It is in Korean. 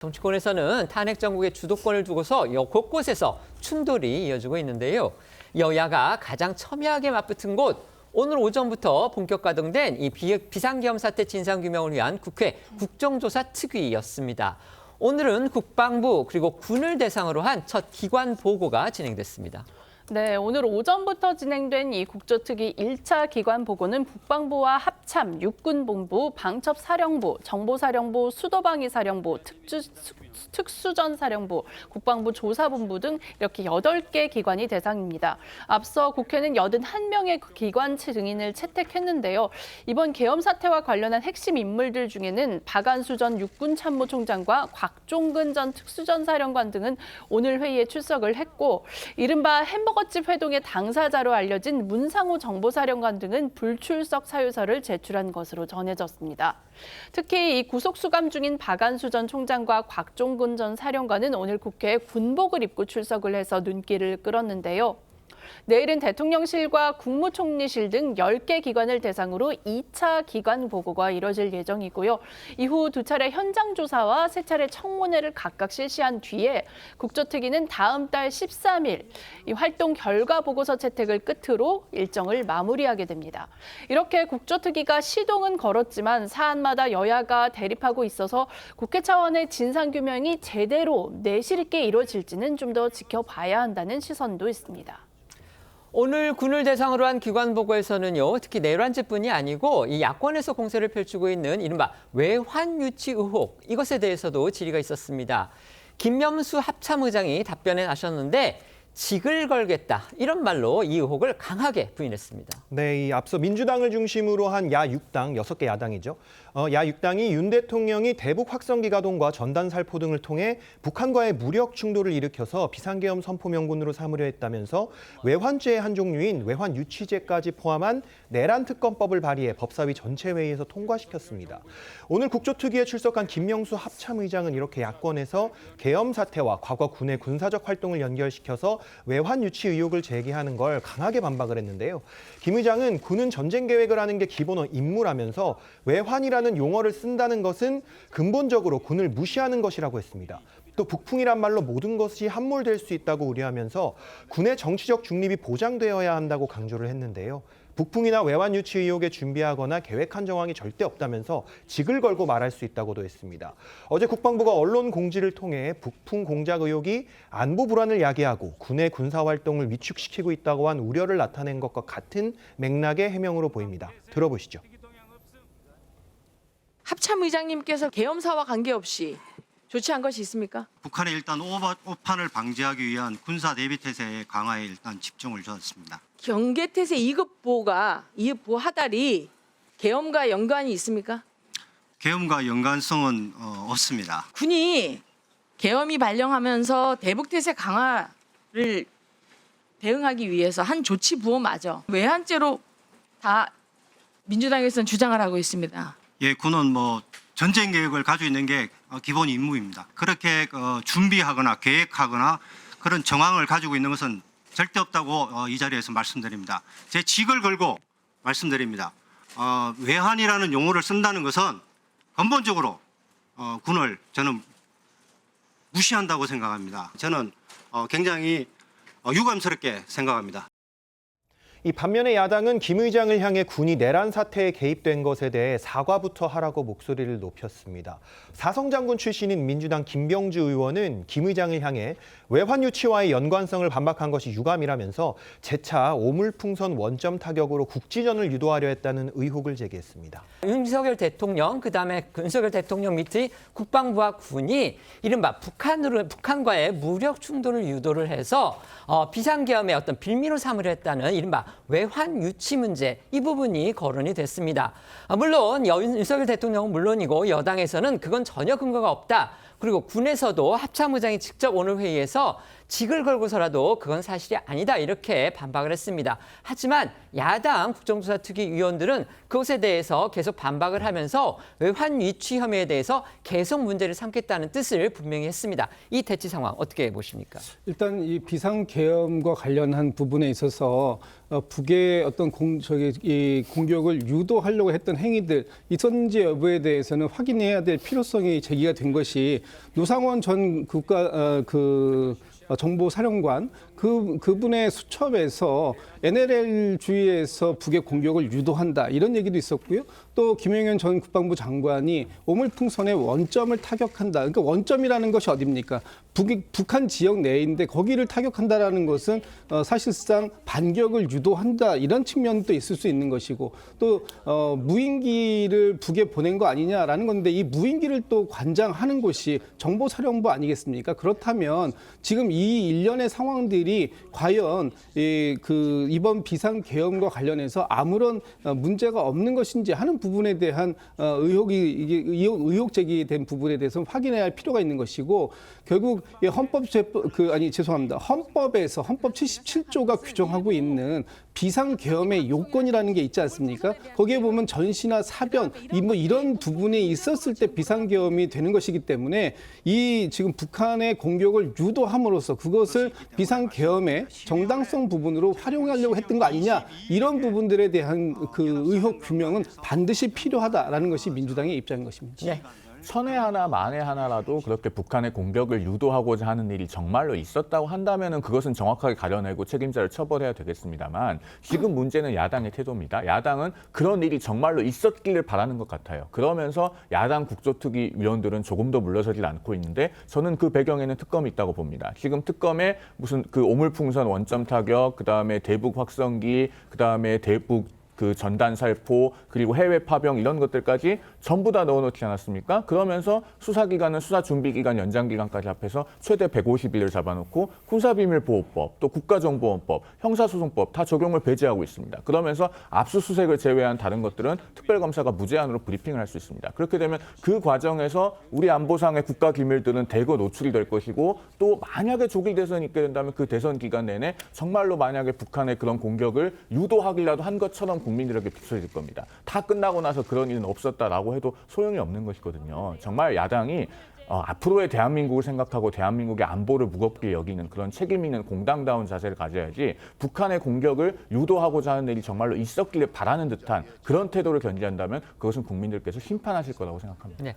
정치권에서는 탄핵 정국의 주도권을 두고서 곳곳에서 충돌이 이어지고 있는데요. 여야가 가장 첨예하게 맞붙은 곳, 오늘 오전부터 본격 가동된 이 비상계엄 사태 진상규명을 위한 국회 국정조사 특위였습니다. 오늘은 국방부 그리고 군을 대상으로 한 첫 기관 보고가 진행됐습니다. 네, 오늘 오전부터 진행된 이 국조특위 1차 기관 보고는 국방부와 합참, 육군본부, 방첩사령부, 정보사령부, 수도방위사령부, 특수전사령부, 국방부 조사본부 등 이렇게 8개 기관이 대상입니다. 앞서 국회는 81명의 기관 증인을 채택했는데요. 이번 계엄 사태와 관련한 핵심 인물들 중에는 박안수 전 육군참모총장과 곽종근 전 특수전사령관 등은 오늘 회의에 출석을 했고, 이른바 햄버거집 회동의 당사자로 알려진 문상호 정보사령관 등은 불출석 사유서를 제출한 것으로 전해졌습니다. 특히 이 구속수감 중인 박안수 전 총장과 곽종근 전 사령관은 오늘 국회에 군복을 입고 출석을 해서 눈길을 끌었는데요. 내일은 대통령실과 국무총리실 등 10개 기관을 대상으로 2차 기관 보고가 이뤄질 예정이고요. 이후 2차례 현장 조사와 3차례 청문회를 각각 실시한 뒤에 국조특위는 다음 달 13일 이 활동 결과 보고서 채택을 끝으로 일정을 마무리하게 됩니다. 이렇게 국조특위가 시동은 걸었지만 사안마다 여야가 대립하고 있어서 국회 차원의 진상규명이 제대로 내실 있게 이루어질지는 좀 더 지켜봐야 한다는 시선도 있습니다. 오늘 군을 대상으로 한 기관 보고에서는요, 특히 내란죄뿐이 아니고 이 야권에서 공세를 펼치고 있는 이른바 외환 유치 의혹, 이것에 대해서도 질의가 있었습니다. 김명수 합참의장이 답변에 나섰는데 직을 걸겠다, 이런 말로 이 의혹을 강하게 부인했습니다. 네, 이 앞서 민주당을 중심으로 한 야 6당, 6개 야당이죠. 야 6당이 윤 대통령이 대북 확성기 가동과 전단 살포 등을 통해 북한과의 무력 충돌을 일으켜서 비상계엄 선포 명분으로 삼으려 했다면서 외환죄의 한 종류인 외환 유치죄까지 포함한 내란 특검법을 발의해 법사위 전체 회의에서 통과시켰습니다. 오늘 국조특위에 출석한 김명수 합참의장은 이렇게 야권에서 계엄 사태와 과거 군의 군사적 활동을 연결시켜서 외환 유치 의혹을 제기하는 걸 강하게 반박을 했는데요. 김 의장은 군은 전쟁 계획을 하는 게 기본 임무라면서 외환이라는 용어를 쓴다는 것은 근본적으로 군을 무시하는 것이라고 했습니다. 또 북풍이란 말로 모든 것이 함몰될 수 있다고 우려하면서 군의 정치적 중립이 보장되어야 한다고 강조를 했는데요. 북풍이나 외환 유치 의혹에 준비하거나 계획한 정황이 절대 없다면서 직을 걸고 말할 수 있다고도 했습니다. 어제 국방부가 언론 공지를 통해 북풍 공작 의혹이 안보 불안을 야기하고 군의 군사 활동을 위축시키고 있다고 한 우려를 나타낸 것과 같은 맥락의 해명으로 보입니다. 들어보시죠. 합참의장님께서 계엄사와 관계없이 조치한 것이 있습니까? 북한에 일단 오판을 방지하기 위한 군사 대비 태세 강화에 일단 집중을 줬습니다. 경계태세 2급 보하달이 계엄과 연관이 있습니까? 계엄과 연관성은 없습니다. 군이 계엄이 발령하면서 대북태세 강화를 대응하기 위해서 한 조치 부호마저 외환죄로 다 민주당에서는 주장을 하고 있습니다. 예, 군은 전쟁 계획을 가지고 있는 게 기본 임무입니다. 그렇게 준비하거나 계획하거나 그런 정황을 가지고 있는 것은 절대 없다고 이 자리에서 말씀드립니다. 제 직을 걸고 말씀드립니다. 외환이라는 용어를 쓴다는 것은 근본적으로 군을 저는 무시한다고 생각합니다. 저는 굉장히 유감스럽게 생각합니다. 이 반면에 야당은 김 의장을 향해 군이 내란 사태에 개입된 것에 대해 사과부터 하라고 목소리를 높였습니다. 사성장군 출신인 민주당 김병주 의원은 김 의장을 향해 외환 유치와의 연관성을 반박한 것이 유감이라면서 재차 오물풍선 원점 타격으로 국지전을 유도하려 했다는 의혹을 제기했습니다. 윤석열 대통령, 그다음에 윤석열 대통령 밑의 국방부와 군이 이른바 북한과의 무력 충돌을 유도를 해서 비상계엄의 어떤 빌미로 삼으려 했다는 이른바 외환 유치 문제, 이 부분이 거론이 됐습니다. 물론 윤석열 대통령은 물론이고 여당에서는 그건 전혀 근거가 없다. 그리고 군에서도 합참의장이 직접 오늘 회의에서 직을 걸고서라도 그건 사실이 아니다, 이렇게 반박을 했습니다. 하지만 야당 국정조사특위 위원들은 그것에 대해서 계속 반박을 하면서 외환 유치 혐의에 대해서 계속 문제를 삼겠다는 뜻을 분명히 했습니다. 이 대치 상황 어떻게 보십니까? 일단 이 비상계엄과 관련한 부분에 있어서 북의 어떤 이 공격을 유도하려고 했던 행위들 있었는지 여부에 대해서는 확인해야 될 필요성이 제기가 된 것이 노상원 전 정보사령관 그분의 수첩에서 NLL 주의에서 북의 공격을 유도한다 이런 얘기도 있었고요. 또 김영현 전 국방부 장관이 오물풍선의 원점을 타격한다. 그러니까 원점이라는 것이 어디입니까? 북한 지역 내인데 거기를 타격한다라는 것은 사실상 반격을 유도한다 이런 측면도 있을 수 있는 것이고 또 무인기를 북에 보낸 거 아니냐라는 건데 이 무인기를 또 관장하는 곳이 정보사령부 아니겠습니까? 그렇다면 지금 이 일련의 상황들이 과연 이번 비상계엄과 관련해서 아무런 문제가 없는 것인지 하는 부분에 대한 의혹 제기된 부분에 대해서 확인해야 할 필요가 있는 것이고 결국 헌법 77조가 규정하고 있는 비상계엄의 요건이라는 게 있지 않습니까? 거기에 보면 전시나 사변 이런 부분이 있었을 때 비상계엄이 되는 것이기 때문에 이 지금 북한의 공격을 유도함으로써 그것을 비상계엄의 정당성 부분으로 활용하려고 했던 거 아니냐 이런 부분들에 대한 그 의혹 규명은 반드시 필요하다라는 것이 민주당의 입장인 것입니다. 네. 천에 하나 만에 하나라도 그렇게 북한의 공격을 유도하고자 하는 일이 정말로 있었다고 한다면은 그것은 정확하게 가려내고 책임자를 처벌해야 되겠습니다만 지금 문제는 야당의 태도입니다. 야당은 그런 일이 정말로 있었기를 바라는 것 같아요. 그러면서 야당 국조특위 위원들은 조금 더 물러서질 않고 있는데 저는 그 배경에는 특검이 있다고 봅니다. 지금 특검에 무슨 그 오물풍선 원점 타격, 그다음에 대북 확성기, 그다음에 대북 그 전단 살포 그리고 해외 파병 이런 것들까지 전부 다 넣어놓지 않았습니까? 그러면서 수사기간은 수사준비기간 연장기간까지 합해서 최대 150일을 잡아놓고 군사비밀보호법, 또 국가정보원법, 형사소송법 다 적용을 배제하고 있습니다. 그러면서 압수수색을 제외한 다른 것들은 특별검사가 무제한으로 브리핑을 할 수 있습니다. 그렇게 되면 그 과정에서 우리 안보상의 국가기밀들은 대거 노출이 될 것이고 또 만약에 조기 대선이 있게 된다면 그 대선 기간 내내 정말로 만약에 북한의 그런 공격을 유도하기라도 한 것처럼 국민들에게 비춰질 겁니다. 다 끝나고 나서 그런 일은 없었다라고 해도 소용이 없는 것이거든요. 정말 야당이 앞으로의 대한민국을 생각하고 대한민국의 안보를 무겁게 여기는 그런 책임 있는 공당다운 자세를 가져야지 북한의 공격을 유도하고자 하는 일이 정말로 있었기를 바라는 듯한 그런 태도를 견지한다면 그것은 국민들께서 심판하실 거라고 생각합니다. 네.